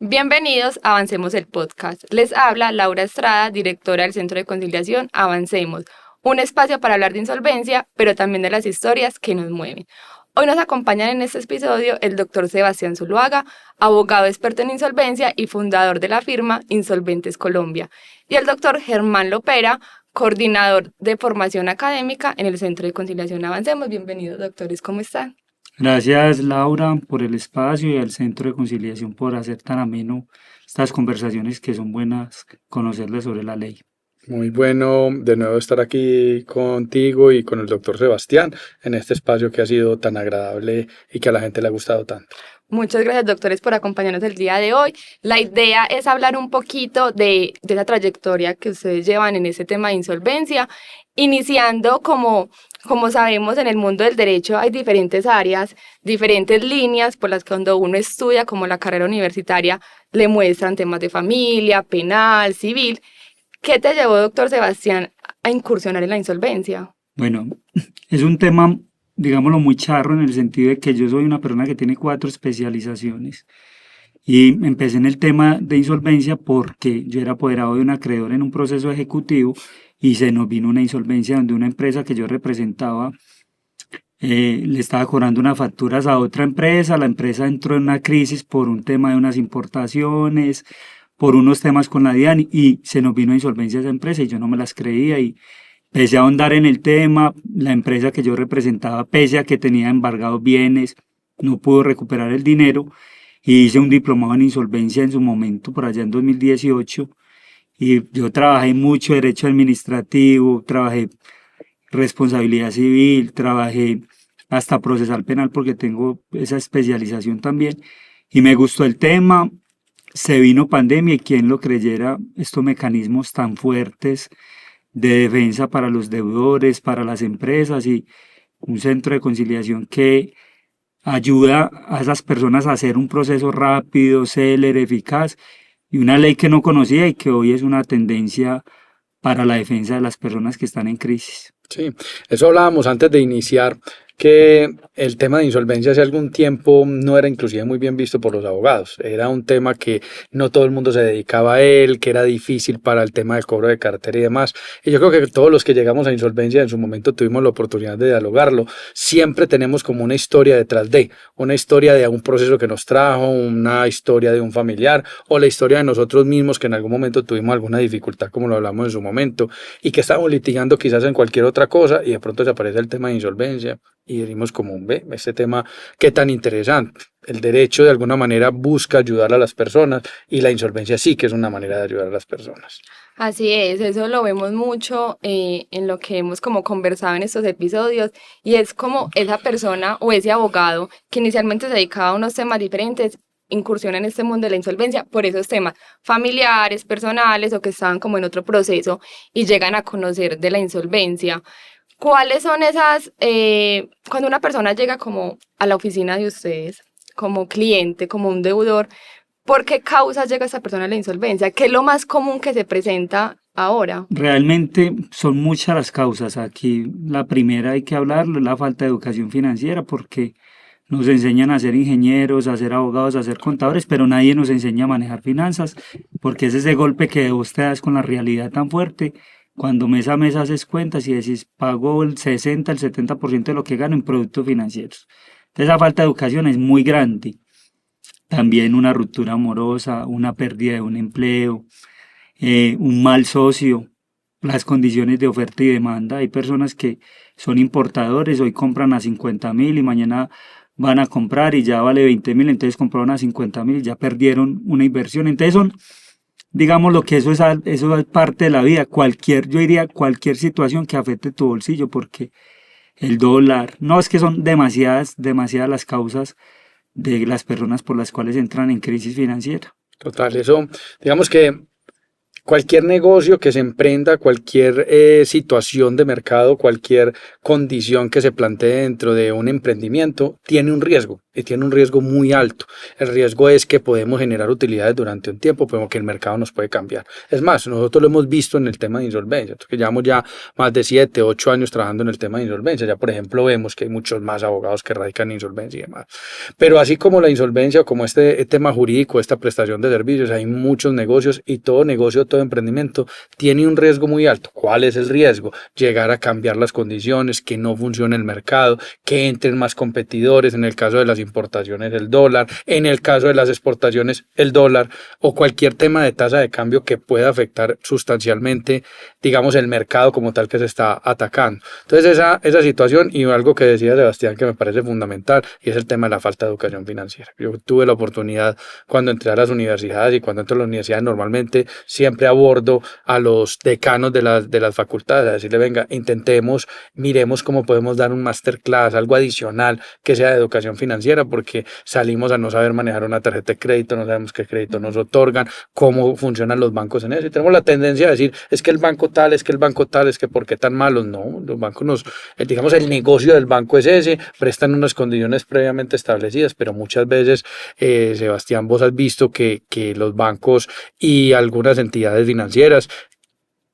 Bienvenidos a Avancemos el Podcast. Les habla Laura Estrada, directora del Centro de Conciliación Avancemos, un espacio para hablar de insolvencia, pero también de las historias que nos mueven. Hoy nos acompañan en este episodio el doctor Sebastián Zuluaga, abogado experto en insolvencia y fundador de la firma Insolventes Colombia, y el doctor Germán Lopera, coordinador de formación académica en el Centro de Conciliación Avancemos. Bienvenidos, doctores, ¿cómo están? Gracias, Laura, por el espacio y al Centro de Conciliación por hacer tan ameno estas conversaciones que son buenas conocerles sobre la ley. Muy bueno de nuevo estar aquí contigo y con el doctor Sebastián en este espacio que ha sido tan agradable y que a la gente le ha gustado tanto. Muchas gracias, doctores, por acompañarnos el día de hoy. La idea es hablar un poquito de esa trayectoria que ustedes llevan en ese tema de insolvencia, iniciando como sabemos, en el mundo del derecho hay diferentes áreas, diferentes líneas por las que cuando uno estudia, como la carrera universitaria, le muestran temas de familia, penal, civil. ¿Qué te llevó, doctor Sebastián, a incursionar en la insolvencia? Bueno, es un tema, digámoslo, muy charro en el sentido de que yo soy una persona que tiene 4 especializaciones y empecé en el tema de insolvencia porque yo era apoderado de un acreedor en un proceso ejecutivo y se nos vino una insolvencia donde una empresa que yo representaba le estaba cobrando unas facturas a otra empresa. La empresa entró en una crisis por un tema de unas importaciones, por unos temas con la DIAN y se nos vino a insolvencia esa empresa y yo no me las creía y empecé a ahondar en el tema. La empresa que yo representaba, pese a que tenía embargados bienes, no pudo recuperar el dinero y hice un diplomado en insolvencia en su momento, por allá en 2018, y yo trabajé mucho derecho administrativo, trabajé responsabilidad civil, trabajé hasta procesal penal porque tengo esa especialización también y me gustó el tema. Se vino pandemia y quien lo creyera, estos mecanismos tan fuertes de defensa para los deudores, para las empresas y un centro de conciliación que ayuda a esas personas a hacer un proceso rápido, célere, eficaz y una ley que no conocía y que hoy es una tendencia para la defensa de las personas que están en crisis. Sí, eso hablábamos antes de iniciar, que el tema de insolvencia hace algún tiempo no era inclusive muy bien visto por los abogados. Era un tema que no todo el mundo se dedicaba a él, que era difícil para el tema del cobro de cartera y demás. Y yo creo que todos los que llegamos a insolvencia en su momento tuvimos la oportunidad de dialogarlo. Siempre tenemos como una historia detrás de, una historia de un proceso que nos trajo, una historia de un familiar o la historia de nosotros mismos que en algún momento tuvimos alguna dificultad, como lo hablamos en su momento, y que estábamos litigando quizás en cualquier otra cosa y de pronto se aparece el tema de insolvencia. Y decimos como, ve, este tema qué tan interesante. El derecho de alguna manera busca ayudar a las personas y la insolvencia sí que es una manera de ayudar a las personas. Así es, eso lo vemos mucho en lo que hemos como conversado en estos episodios y es como esa persona o ese abogado que inicialmente se dedicaba a unos temas diferentes incursiona en este mundo de la insolvencia por esos temas familiares, personales o que estaban como en otro proceso y llegan a conocer de la insolvencia. ¿Cuáles son esas, cuando una persona llega como a la oficina de ustedes, como cliente, como un deudor, por qué causas llega esa persona a la insolvencia? ¿Qué es lo más común que se presenta ahora? Realmente son muchas las causas. Aquí la primera hay que hablarlo, es la falta de educación financiera porque nos enseñan a ser ingenieros, a ser abogados, a ser contadores, pero nadie nos enseña a manejar finanzas porque es ese golpe que vos te das con la realidad tan fuerte. Cuando mes a mes haces cuentas y decís, pago el 60, el 70% de lo que gano en productos financieros. Entonces, la falta de educación es muy grande. También una ruptura amorosa, una pérdida de un empleo, un mal socio, las condiciones de oferta y demanda. Hay personas que son importadores, hoy compran a 50.000 y mañana van a comprar y ya vale 20.000, entonces compraron a 50.000 y ya perdieron una inversión. Entonces son... Digamos lo que eso es parte de la vida, yo diría cualquier situación que afecte tu bolsillo, porque el dólar, no es que son demasiadas las causas de las personas por las cuales entran en crisis financiera. Total, eso, digamos que cualquier negocio que se emprenda, cualquier situación de mercado, cualquier condición que se plantee dentro de un emprendimiento, tiene un riesgo y tiene un riesgo muy alto. El riesgo es que podemos generar utilidades durante un tiempo, pero que el mercado nos puede cambiar. Es más, nosotros lo hemos visto en el tema de insolvencia, que llevamos ya más de 7, 8 años trabajando en el tema de insolvencia. Ya, por ejemplo, vemos que hay muchos más abogados que radican insolvencia y demás. Pero así como la insolvencia, como este tema jurídico, esta prestación de servicios, hay muchos negocios y todo negocio, todo emprendimiento tiene un riesgo muy alto. ¿Cuál es el riesgo? Llegar a cambiar las condiciones, que no funcione el mercado, que entren más competidores, en el caso de las importaciones el dólar, en el caso de las exportaciones el dólar, o cualquier tema de tasa de cambio que pueda afectar sustancialmente, digamos, el mercado como tal que se está atacando. Entonces esa situación, y algo que decía Sebastián que me parece fundamental, y es el tema de la falta de educación financiera. Yo tuve la oportunidad cuando entré a las universidades, y cuando entro a las universidades normalmente siempre abordo a los decanos de las facultades a decirle, venga, intentemos, miremos cómo podemos dar un masterclass, algo adicional que sea de educación financiera, porque salimos a no saber manejar una tarjeta de crédito, no sabemos qué crédito nos otorgan, cómo funcionan los bancos en eso, y tenemos la tendencia a decir, es que el banco tal, es que el banco tal, es que por qué tan malos. No, los bancos digamos, el negocio del banco es ese, prestan unas condiciones previamente establecidas, pero muchas veces, Sebastián, vos has visto que los bancos y algunas entidades financieras,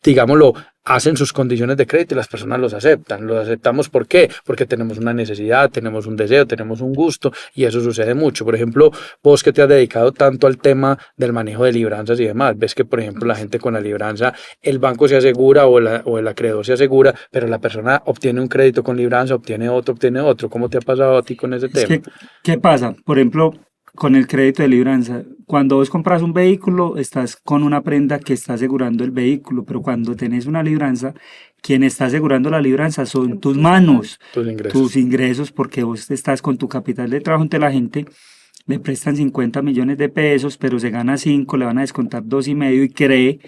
digámoslo, hacen sus condiciones de crédito y las personas los aceptan. Los aceptamos ¿por qué? Porque tenemos una necesidad, tenemos un deseo, tenemos un gusto, y eso sucede mucho. Por ejemplo, vos que te has dedicado tanto al tema del manejo de libranzas y demás, ves que, por ejemplo, la gente con la libranza, el banco se asegura o el acreedor se asegura, pero la persona obtiene un crédito con libranza, obtiene otro. ¿Cómo te ha pasado a ti con ese tema? ¿Qué pasa? Por ejemplo, con el crédito de libranza, cuando vos compras un vehículo, estás con una prenda que está asegurando el vehículo, pero cuando tenés una libranza, quien está asegurando la libranza son tus manos, tus ingresos, porque vos estás con tu capital de trabajo. Ante la gente le prestan 50 millones de pesos, pero se gana 5, le van a descontar 2,5 y cree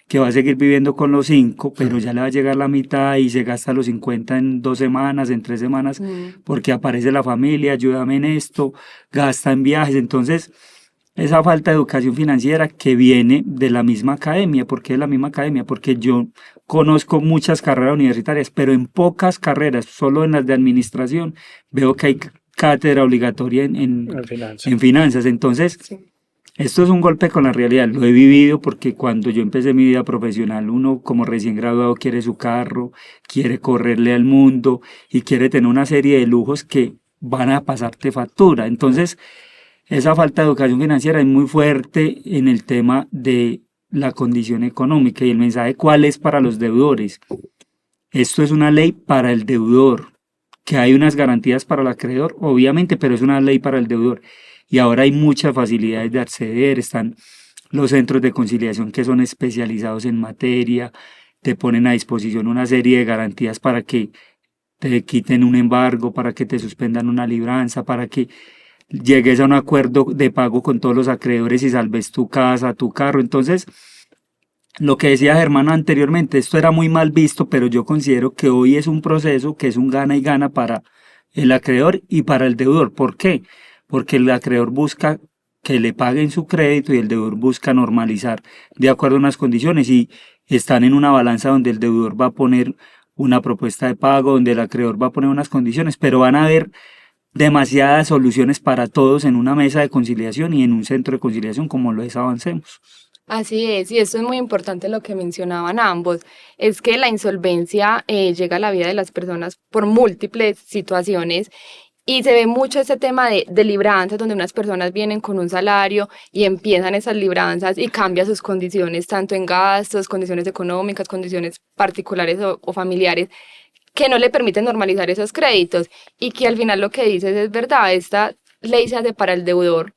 que va a seguir viviendo con los 5, pero ya le va a llegar la mitad y se gasta los 50 en 2 semanas, en 3 semanas, porque aparece la familia, ayúdame en esto, gasta en viajes. Entonces, esa falta de educación financiera que viene de la misma academia. ¿Por qué de la misma academia? Porque yo conozco muchas carreras universitarias, pero en pocas carreras, solo en las de administración, veo que hay cátedra obligatoria en finanzas. Entonces, sí, esto es un golpe con la realidad. Lo he vivido porque cuando yo empecé mi vida profesional, uno como recién graduado quiere su carro, quiere correrle al mundo y quiere tener una serie de lujos que van a pasarte factura. Entonces, esa falta de educación financiera es muy fuerte en el tema de la condición económica. Y el mensaje, ¿cuál es para los deudores? Esto es una ley para el deudor, que hay unas garantías para el acreedor, obviamente, pero es una ley para el deudor. Y ahora hay muchas facilidades de acceder, están los centros de conciliación que son especializados en materia, te ponen a disposición una serie de garantías para que te quiten un embargo, para que te suspendan una libranza, para que llegues a un acuerdo de pago con todos los acreedores y salves tu casa, tu carro. Entonces, lo que decía Germán anteriormente, esto era muy mal visto, pero yo considero que hoy es un proceso que es un gana y gana para el acreedor y para el deudor. ¿Por qué? Porque el acreedor busca que le paguen su crédito y el deudor busca normalizar de acuerdo a unas condiciones, y están en una balanza donde el deudor va a poner una propuesta de pago, donde el acreedor va a poner unas condiciones, pero van a haber demasiadas soluciones para todos en una mesa de conciliación y en un centro de conciliación como lo es Avancemos. Así es, y esto es muy importante lo que mencionaban ambos, es que la insolvencia llega a la vida de las personas por múltiples situaciones. Y se ve mucho este tema de libranzas, donde unas personas vienen con un salario y empiezan esas libranzas y cambian sus condiciones, tanto en gastos, condiciones económicas, condiciones particulares o familiares, que no le permiten normalizar esos créditos. Y que al final lo que dices es verdad, esta ley se hace para el deudor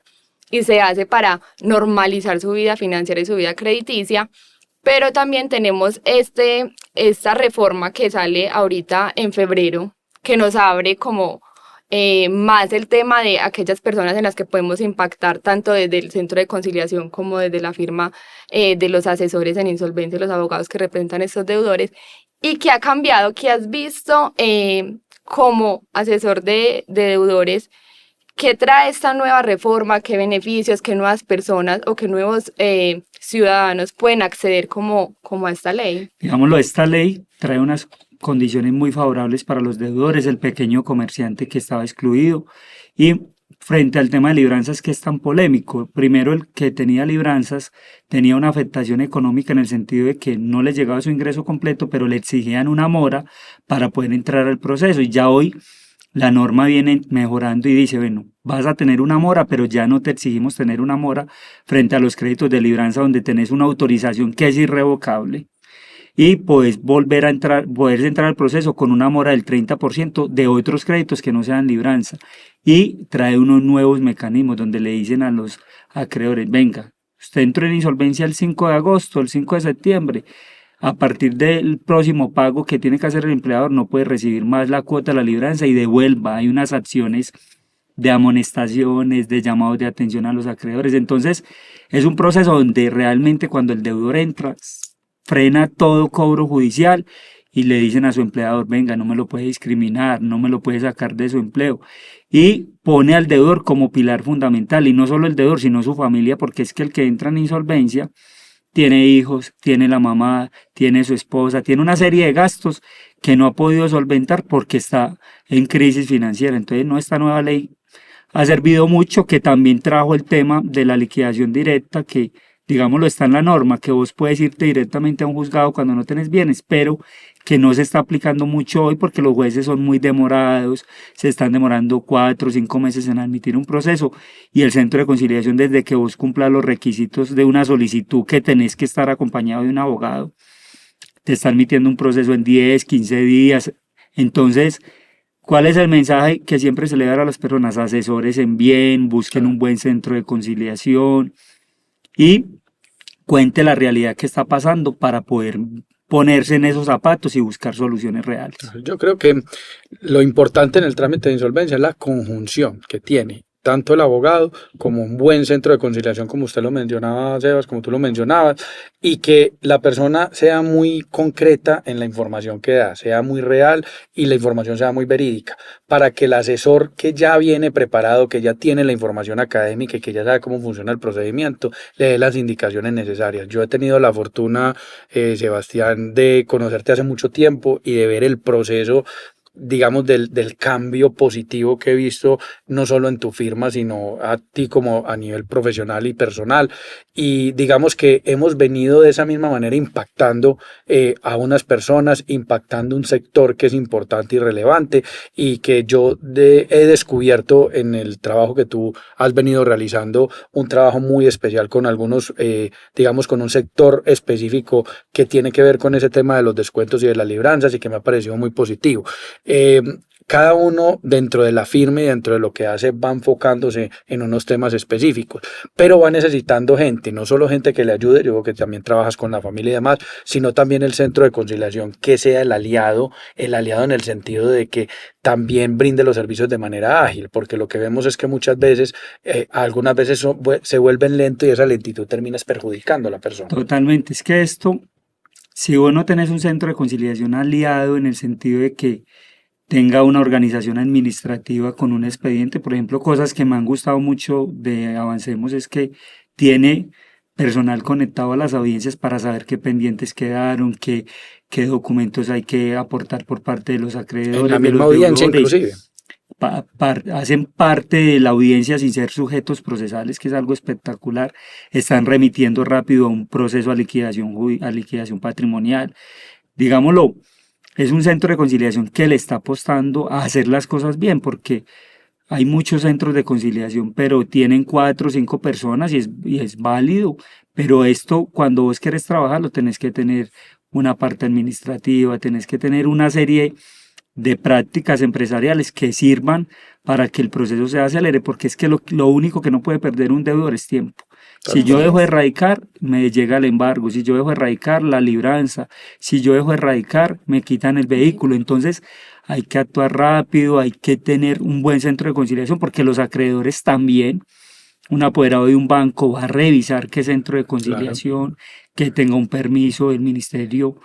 y se hace para normalizar su vida financiera y su vida crediticia. Pero también tenemos esta reforma que sale ahorita en febrero, que nos abre como más el tema de aquellas personas en las que podemos impactar tanto desde el centro de conciliación como desde la firma de los asesores en insolvencia, los abogados que representan estos deudores. ¿Y qué ha cambiado? ¿Qué has visto como asesor de deudores? ¿qué trae esta nueva reforma? ¿Qué beneficios, qué nuevas personas o qué nuevos ciudadanos pueden acceder como a esta ley? Digámoslo, esta ley trae unas condiciones muy favorables para los deudores, el pequeño comerciante que estaba excluido, y frente al tema de libranzas que es tan polémico, primero el que tenía libranzas tenía una afectación económica en el sentido de que no le llegaba su ingreso completo, pero le exigían una mora para poder entrar al proceso, y ya hoy la norma viene mejorando y dice, bueno, vas a tener una mora, pero ya no te exigimos tener una mora frente a los créditos de libranza donde tenés una autorización que es irrevocable, y puedes volver a entrar, poder entrar al proceso con una mora del 30% de otros créditos que no sean libranza, y trae unos nuevos mecanismos donde le dicen a los acreedores, venga, usted entró en insolvencia el 5 de agosto, el 5 de septiembre, a partir del próximo pago que tiene que hacer el empleador no puede recibir más la cuota de la libranza y devuelva. Hay unas acciones de amonestaciones, de llamados de atención a los acreedores. Entonces es un proceso donde realmente cuando el deudor entra, frena todo cobro judicial y le dicen a su empleador, venga, no me lo puede discriminar, no me lo puede sacar de su empleo, y pone al deudor como pilar fundamental, y no solo el deudor, sino su familia, porque es que el que entra en insolvencia tiene hijos, tiene la mamá, tiene su esposa, tiene una serie de gastos que no ha podido solventar porque está en crisis financiera. Entonces, no, esta nueva ley ha servido mucho, que también trajo el tema de la liquidación directa, que digámoslo está en la norma, que vos puedes irte directamente a un juzgado cuando no tenés bienes, pero que no se está aplicando mucho hoy porque los jueces son muy demorados, se están demorando 4 o 5 meses en admitir un proceso, y el centro de conciliación, desde que vos cumplas los requisitos de una solicitud que tenés que estar acompañado de un abogado, te está admitiendo un proceso en 10, 15 días. Entonces, ¿cuál es el mensaje que siempre se le da a las personas? Asesórense bien, busquen un buen centro de conciliación y cuente la realidad que está pasando para poder ponerse en esos zapatos y buscar soluciones reales. Yo creo que lo importante en el trámite de insolvencia es la conjunción que tiene tanto el abogado como un buen centro de conciliación, como usted lo mencionaba, Sebas, como tú lo mencionabas, y que la persona sea muy concreta en la información que da, sea muy real y la información sea muy verídica, para que el asesor que ya viene preparado, que ya tiene la información académica y que ya sabe cómo funciona el procedimiento, le dé las indicaciones necesarias. Yo he tenido la fortuna, Sebastián, de conocerte hace mucho tiempo y de ver el proceso, digamos, del cambio positivo que he visto, no solo en tu firma, sino a ti como a nivel profesional y personal. Y digamos que hemos venido de esa misma manera impactando a unas personas, impactando un sector que es importante y relevante, y que yo he descubierto en el trabajo que tú has venido realizando, un trabajo muy especial con algunos, digamos, con un sector específico que tiene que ver con ese tema de los descuentos y de las libranzas, y que me ha parecido muy positivo. Cada uno dentro de la firma y dentro de lo que hace va enfocándose en unos temas específicos, pero va necesitando gente, no solo gente que le ayude, yo creo que también trabajas con la familia y demás, sino también el centro de conciliación que sea el aliado en el sentido de que también brinde los servicios de manera ágil, porque lo que vemos es que muchas veces, algunas veces se vuelven lentos y esa lentitud termina perjudicando a la persona. Totalmente, es que esto, si vos no tenés un centro de conciliación aliado en el sentido de que tenga una organización administrativa con un expediente, por ejemplo, cosas que me han gustado mucho de Avancemos es que tiene personal conectado a las audiencias para saber qué pendientes quedaron, qué documentos hay que aportar por parte de los acreedores. En la misma audiencia, inclusive. Hacen parte de la audiencia sin ser sujetos procesales, que es algo espectacular. Están remitiendo rápido a un proceso a liquidación patrimonial. Digámoslo, es un centro de conciliación que le está apostando a hacer las cosas bien, porque hay muchos centros de conciliación, pero tienen 4 o 5 personas y es válido. Pero esto, cuando vos querés trabajar, lo tenés que tener una parte administrativa, tenés que tener una serie de prácticas empresariales que sirvan para que el proceso se acelere, porque es que lo único que no puede perder un deudor es tiempo. Si yo dejo de radicar, me llega el embargo. Si yo dejo de radicar, la libranza. Si yo dejo de radicar, me quitan el vehículo. Entonces hay que actuar rápido, hay que tener un buen centro de conciliación, porque los acreedores también, un apoderado de un banco va a revisar qué centro de conciliación, claro, que tenga un permiso del ministerio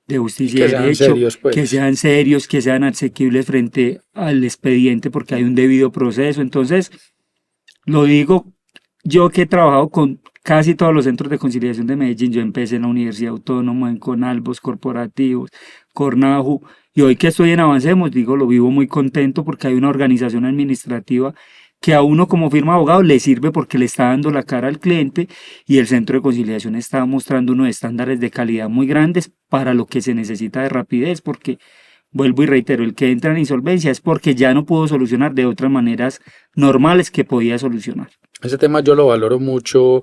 de Justicia Que y sean Derecho, serios, pues. que sean serios, que sean asequibles frente al expediente porque hay un debido proceso. Entonces, lo digo yo que he trabajado con casi todos los centros de conciliación de Medellín. Yo empecé en la Universidad Autónoma, en Conalbos Corporativos, Cornaju, y hoy que estoy en Avancemos, digo, lo vivo muy contento porque hay una organización administrativa que a uno como firma de abogado le sirve porque le está dando la cara al cliente, y el centro de conciliación está mostrando unos estándares de calidad muy grandes para lo que se necesita de rapidez, porque vuelvo y reitero, el que entra en insolvencia es porque ya no pudo solucionar de otras maneras normales que podía solucionar. Ese tema yo lo valoro mucho,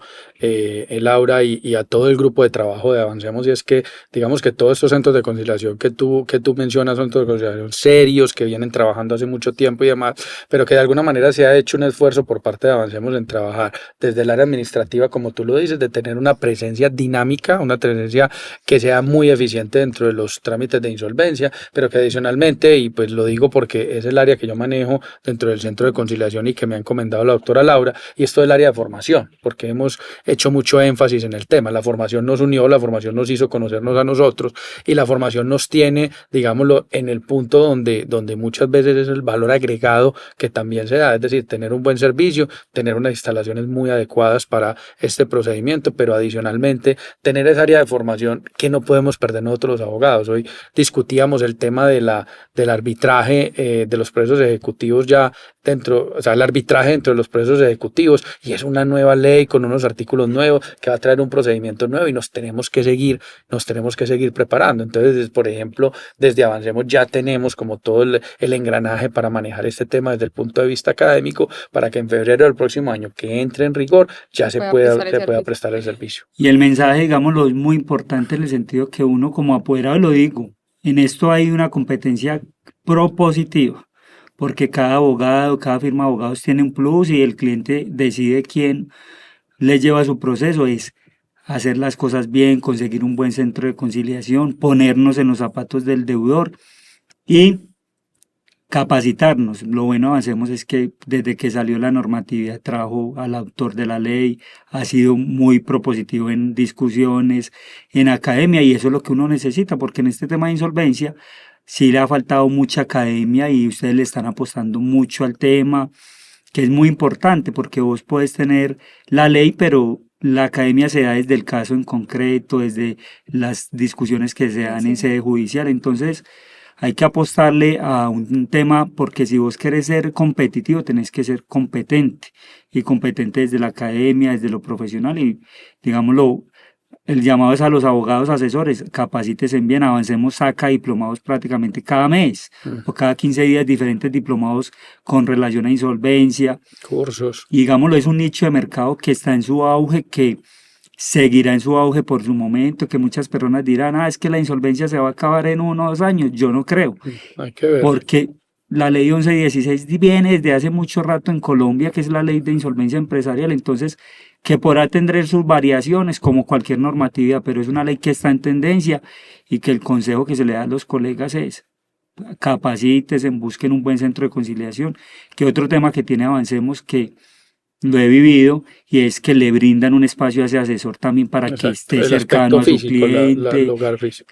Laura, y a todo el grupo de trabajo de Avancemos, y es que, digamos que todos estos centros de conciliación que tú mencionas son centros de conciliación serios, que vienen trabajando hace mucho tiempo y demás, pero que de alguna manera se ha hecho un esfuerzo por parte de Avancemos en trabajar desde el área administrativa, como tú lo dices, de tener una presencia dinámica, una presencia que sea muy eficiente dentro de los trámites de insolvencia, pero que adicionalmente, y pues lo digo porque es el área que yo manejo dentro del centro de conciliación y que me ha encomendado la doctora Laura, y esto del área de formación, porque hemos hecho mucho énfasis en el tema. La formación nos unió, la formación nos hizo conocernos a nosotros, y la formación nos tiene, digámoslo, en el punto donde muchas veces es el valor agregado que también se da, es decir, tener un buen servicio, tener unas instalaciones muy adecuadas para este procedimiento, pero adicionalmente tener esa área de formación que no podemos perder nosotros los abogados. Hoy discutíamos el tema del arbitraje de los procesos ejecutivos ya dentro, o sea, el arbitraje dentro de los procesos ejecutivos, y es una nueva ley con unos artículos nuevos que va a traer un procedimiento nuevo, y nos tenemos que seguir preparando. Entonces, por ejemplo, desde Avancemos ya tenemos como todo el engranaje para manejar este tema desde el punto de vista académico, para que en febrero del próximo año, que entre en rigor, ya se pueda prestar el servicio. Y el mensaje, digámoslo, es muy importante en el sentido que uno como apoderado, lo digo, en esto hay una competencia propositiva, porque cada abogado, cada firma de abogados tiene un plus, y el cliente decide quién le lleva su proceso. Es hacer las cosas bien, conseguir un buen centro de conciliación, ponernos en los zapatos del deudor y capacitarnos. Lo bueno Avancemos es que desde que salió la normatividad trajo al autor de la ley, ha sido muy propositivo en discusiones, en academia, y eso es lo que uno necesita, porque en este tema de insolvencia sí le ha faltado mucha academia, y ustedes le están apostando mucho al tema, que es muy importante, porque vos puedes tener la ley, pero la academia se da desde el caso en concreto, desde las discusiones que se dan en sede judicial. Entonces hay que apostarle a un tema, porque si vos querés ser competitivo tenés que ser competente, y competente desde la academia, desde lo profesional. Y digámoslo, el llamado es a los abogados asesores: capacítense bien. Avancemos saca diplomados prácticamente cada mes o cada 15 días, diferentes diplomados con relación a insolvencia. Cursos. Y digámoslo, es un nicho de mercado que está en su auge, que seguirá en su auge por su momento, que muchas personas dirán, es que la insolvencia se va a acabar en 1 o 2 años. Yo no creo, Hay que ver. porque la ley 1116 viene desde hace mucho rato en Colombia, que es la ley de insolvencia empresarial. Entonces, que podrá tener sus variaciones como cualquier normatividad, pero es una ley que está en tendencia, y que el consejo que se le da a los colegas es: capacítense, busquen un buen centro de conciliación. Que otro tema que tiene Avancemos, que lo he vivido, y es que le brindan un espacio a ese asesor también para que esté cercano a su cliente,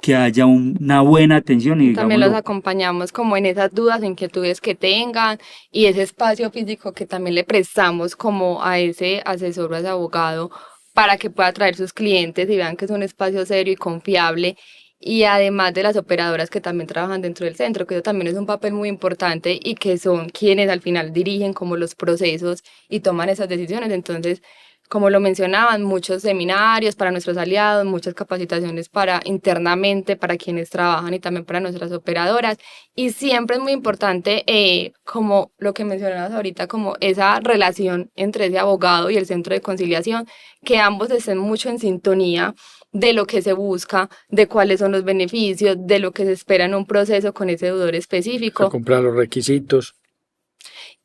que haya una buena atención. Y también los acompañamos como en esas dudas, inquietudes que tengan, y ese espacio físico que también le prestamos como a ese asesor o a ese abogado, para que pueda traer sus clientes y vean que es un espacio serio y confiable. Y además de las operadoras que también trabajan dentro del centro, que eso también es un papel muy importante, y que son quienes al final dirigen como los procesos y toman esas decisiones. Entonces, como lo mencionaban, muchos seminarios para nuestros aliados, muchas capacitaciones para internamente para quienes trabajan y también para nuestras operadoras. Y siempre es muy importante, como lo que mencionabas ahorita, como esa relación entre ese abogado y el centro de conciliación, que ambos estén mucho en sintonía de lo que se busca, de cuáles son los beneficios, de lo que se espera en un proceso con ese deudor específico. Se cumplan los requisitos.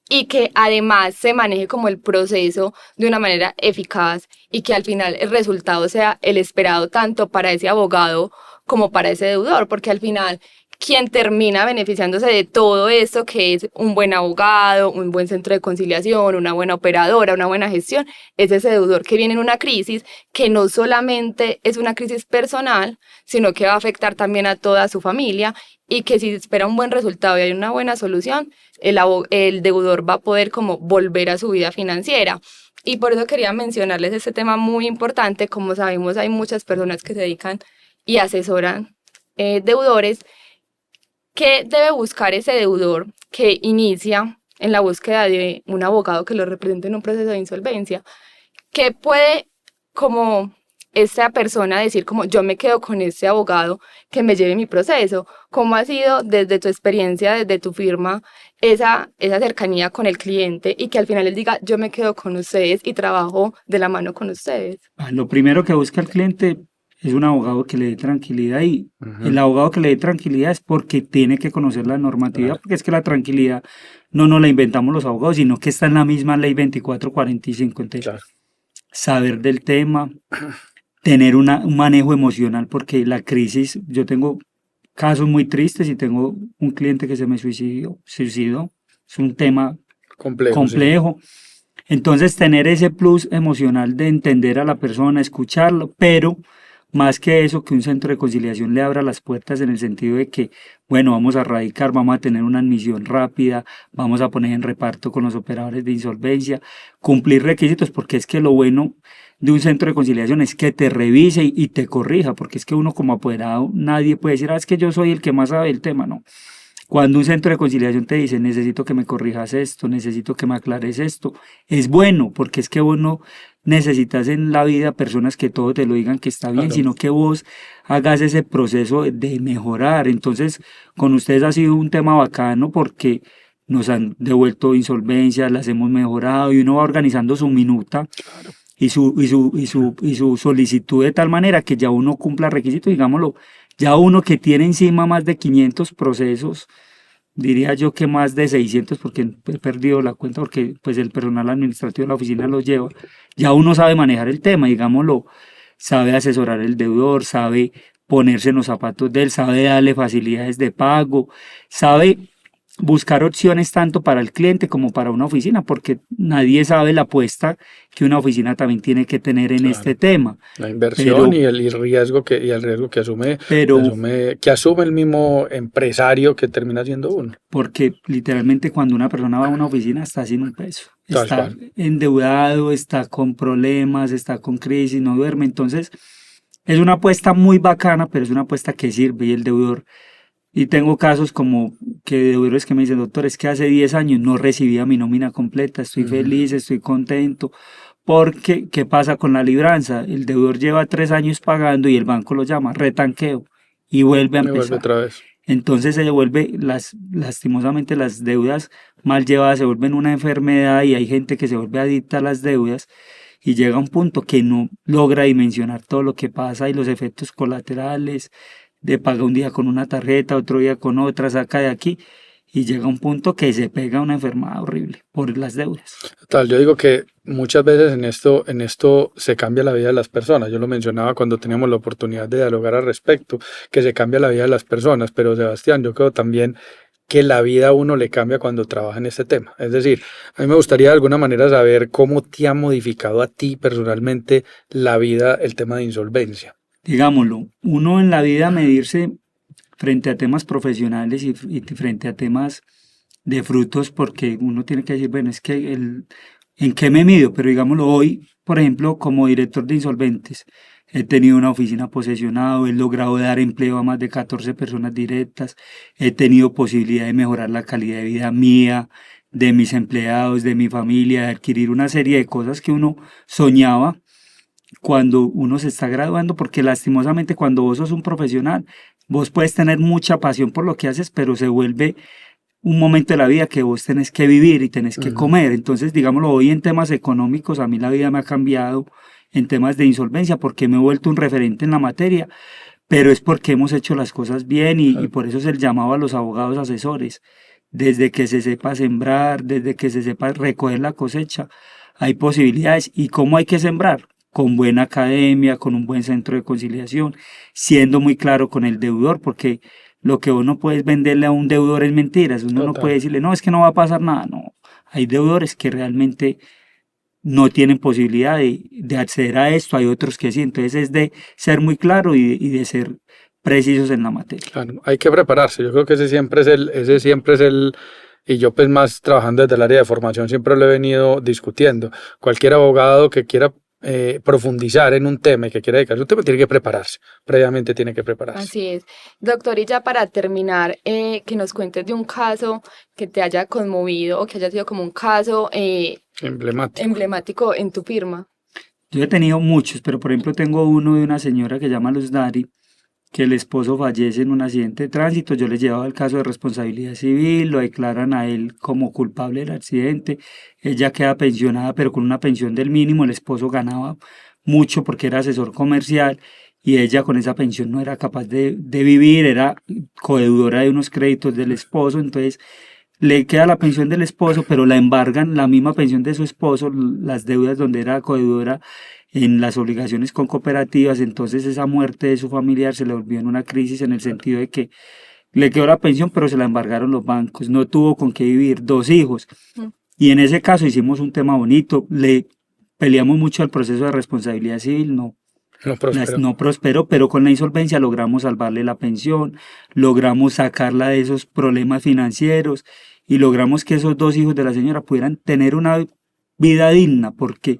Y que además se maneje como el proceso de una manera eficaz, y que al final el resultado sea el esperado tanto para ese abogado como para ese deudor, porque al final quien termina beneficiándose de todo esto, que es un buen abogado, un buen centro de conciliación, una buena operadora, una buena gestión, es ese deudor que viene en una crisis que no solamente es una crisis personal, sino que va a afectar también a toda su familia y que si espera un buen resultado y hay una buena solución, el deudor va a poder como volver a su vida financiera. Y por eso quería mencionarles este tema muy importante. Como sabemos, hay muchas personas que se dedican y asesoran deudores. ¿Qué debe buscar ese deudor que inicia en la búsqueda de un abogado que lo represente en un proceso de insolvencia? ¿Qué puede como esta persona decir como yo me quedo con este abogado que me lleve mi proceso? ¿Cómo ha sido desde tu experiencia, desde tu firma, esa cercanía con el cliente y que al final él diga yo me quedo con ustedes y trabajo de la mano con ustedes? Lo primero que busca el cliente es un abogado que le dé tranquilidad y el abogado que le dé tranquilidad es porque tiene que conocer la normatividad, porque es que la tranquilidad no nos la inventamos los abogados, sino que está en la misma ley 2445. Entonces, saber del tema, tener un manejo emocional, porque la crisis, yo tengo casos muy tristes y tengo un cliente que se me suicidó, es un tema complejo. Sí. Entonces, tener ese plus emocional de entender a la persona, escucharlo, pero más que eso, que un centro de conciliación le abra las puertas en el sentido de que, bueno, vamos a radicar, vamos a tener una admisión rápida, vamos a poner en reparto con los operadores de insolvencia, cumplir requisitos, porque es que lo bueno de un centro de conciliación es que te revise y te corrija, porque es que uno como apoderado, nadie puede decir, es que yo soy el que más sabe del tema, no. Cuando un centro de conciliación te dice, necesito que me corrijas esto, necesito que me aclares esto, es bueno, porque es que vos no necesitas en la vida personas que todo te lo digan que está bien, sino que vos hagas ese proceso de mejorar. Entonces, con ustedes ha sido un tema bacano porque nos han devuelto insolvencias, las hemos mejorado y uno va organizando su minuta y su solicitud de tal manera que ya uno cumpla requisitos, digámoslo. Ya uno que tiene encima más de 500 procesos, diría yo que más de 600 porque he perdido la cuenta porque pues el personal administrativo de la oficina los lleva, ya uno sabe manejar el tema, digámoslo, sabe asesorar el deudor, sabe ponerse en los zapatos de él, sabe darle facilidades de pago, sabe buscar opciones tanto para el cliente como para una oficina, porque nadie sabe la apuesta que una oficina también tiene que tener en este tema. La inversión y el riesgo que asume el mismo empresario que termina siendo uno. Porque literalmente cuando una persona va a una oficina está sin un peso, está endeudado, está con problemas, está con crisis, no duerme. Entonces es una apuesta muy bacana, pero es una apuesta que sirve y el deudor. Y tengo casos como que deudores que me dicen, doctor, es que hace 10 años no recibía mi nómina completa, estoy feliz, estoy contento, porque ¿qué pasa con la libranza? El deudor lleva 3 años pagando y el banco lo llama retanqueo y vuelve a empezar. Vuelve otra vez. Entonces se devuelve, lastimosamente las deudas mal llevadas se vuelven una enfermedad y hay gente que se vuelve adicta a las deudas y llega a un punto que no logra dimensionar todo lo que pasa y los efectos colaterales, de paga un día con una tarjeta, otro día con otra, saca de aquí y llega a un punto que se pega una enfermedad horrible por las deudas. Total, yo digo que muchas veces en esto se cambia la vida de las personas. Yo lo mencionaba cuando teníamos la oportunidad de dialogar al respecto, que se cambia la vida de las personas, pero Sebastián, yo creo también que la vida a uno le cambia cuando trabaja en este tema. Es decir, a mí me gustaría de alguna manera saber cómo te ha modificado a ti personalmente la vida, el tema de insolvencia. Digámoslo, uno en la vida medirse frente a temas profesionales y frente a temas de frutos, porque uno tiene que decir, bueno, es que ¿en qué me mido? Pero digámoslo, hoy, por ejemplo, como director de insolventes, he tenido una oficina posesionada, he logrado dar empleo a más de 14 personas directas, he tenido posibilidad de mejorar la calidad de vida mía, de mis empleados, de mi familia, de adquirir una serie de cosas que uno soñaba cuando uno se está graduando, porque lastimosamente cuando vos sos un profesional, vos puedes tener mucha pasión por lo que haces, pero se vuelve un momento de la vida que vos tenés que vivir y tenés que comer. Entonces, digámoslo, hoy en temas económicos a mí la vida me ha cambiado en temas de insolvencia porque me he vuelto un referente en la materia, pero es porque hemos hecho las cosas bien y por eso es el llamado a los abogados asesores. Desde que se sepa sembrar, desde que se sepa recoger la cosecha, hay posibilidades. ¿Y cómo hay que sembrar? Con buena academia, con un buen centro de conciliación, siendo muy claro con el deudor, porque lo que uno puede venderle a un deudor es mentiras. Uno no Total. puede decirle, no, es que no va a pasar nada. No, hay deudores que realmente no tienen posibilidad de acceder a esto, hay otros que sí. Entonces es de ser muy claro y de ser precisos en la materia. Claro, hay que prepararse. Yo creo que ese siempre es el, y yo pues más trabajando desde el área de formación siempre lo he venido discutiendo. Cualquier abogado que quiera profundizar en un tema y que quiera dedicarse a un tema tiene que prepararse, previamente tiene que prepararse. Así es. Doctor, y ya para terminar, que nos cuentes de un caso que te haya conmovido o que haya sido como un caso Emblemático. emblemático en tu firma. Yo he tenido muchos, pero por ejemplo tengo uno de una señora que llama Luz Dari, que el esposo fallece en un accidente de tránsito. Yo les llevaba el caso de responsabilidad civil, lo declaran a él como culpable del accidente. Ella queda pensionada, pero con una pensión del mínimo. El esposo ganaba mucho porque era asesor comercial y ella con esa pensión no era capaz de vivir, era codeudora de unos créditos del esposo. Entonces le queda la pensión del esposo, pero la embargan la misma pensión de su esposo, las deudas donde era codeudora en las obligaciones con cooperativas. Entonces esa muerte de su familiar se le volvió en una crisis en el sentido de que le quedó la pensión, pero se la embargaron los bancos, no tuvo con qué vivir, 2 hijos. Y en ese caso hicimos un tema bonito, le peleamos mucho al proceso de responsabilidad civil, no prosperó, pero con la insolvencia logramos salvarle la pensión, logramos sacarla de esos problemas financieros y logramos que esos 2 hijos de la señora pudieran tener una vida digna, porque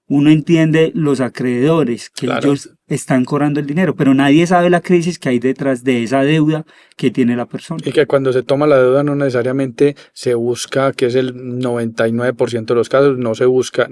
uno entiende los acreedores, que Claro. ellos están cobrando el dinero, pero nadie sabe la crisis que hay detrás de esa deuda que tiene la persona. Y que cuando se toma la deuda no necesariamente se busca, que es el 99% de los casos, no se busca,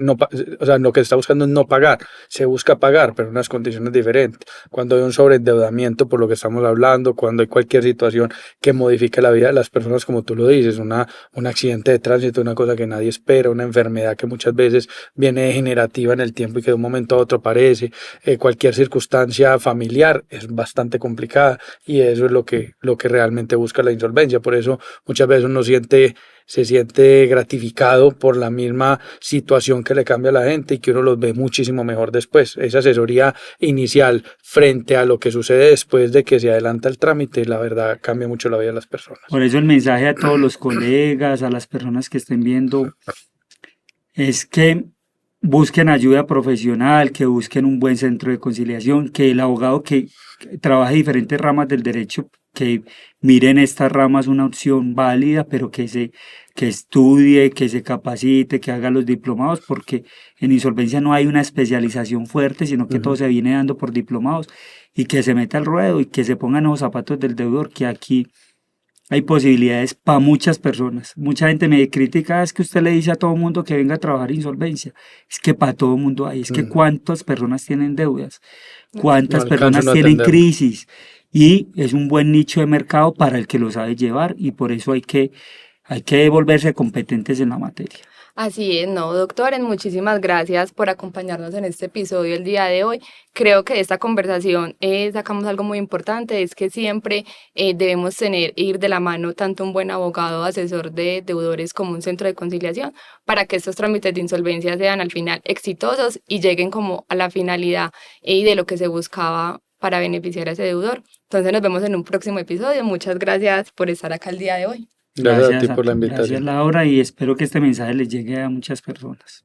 o sea, lo que se está buscando es no pagar, se busca pagar, pero en unas condiciones diferentes. Cuando hay un sobreendeudamiento, por lo que estamos hablando, cuando hay cualquier situación que modifique la vida de las personas, como tú lo dices, un accidente de tránsito, una cosa que nadie espera, una enfermedad que muchas veces viene degenerativa en el tiempo y que de un momento a otro aparece, cualquier circunstancia familiar es bastante complicada y eso es lo que realmente busca la insolvencia. Por eso muchas veces uno se siente gratificado por la misma situación que le cambia a la gente y que uno los ve muchísimo mejor después. Esa asesoría inicial frente a lo que sucede después de que se adelanta el trámite, la verdad cambia mucho la vida de las personas. Por eso el mensaje a todos los colegas, a las personas que estén viendo, es que busquen ayuda profesional, que busquen un buen centro de conciliación, que el abogado que trabaje diferentes ramas del derecho, que miren estas ramas una opción válida, pero que estudie, que se capacite, que haga los diplomados, porque en insolvencia no hay una especialización fuerte, sino que todo se viene dando por diplomados, y que se meta al ruedo y que se pongan los zapatos del deudor, que aquí hay posibilidades para muchas personas. Mucha gente me critica, es que usted le dice a todo mundo que venga a trabajar insolvencia. Es que para todo mundo hay. Es que cuántas personas tienen deudas, cuántas No personas alcanzo a tienen atenderlo. crisis. Y es un buen nicho de mercado para el que lo sabe llevar y por eso hay que volverse competentes en la materia. Así es, no, doctores, muchísimas gracias por acompañarnos en este episodio el día de hoy. Creo que de esta conversación sacamos algo muy importante, es que siempre debemos ir de la mano tanto un buen abogado, asesor de deudores como un centro de conciliación para que estos trámites de insolvencia sean al final exitosos y lleguen como a la finalidad de lo que se buscaba para beneficiar a ese deudor. Entonces nos vemos en un próximo episodio. Muchas gracias por estar acá el día de hoy. Gracias a ti por la Gracias invitación. Laura y espero que este mensaje les llegue a muchas personas.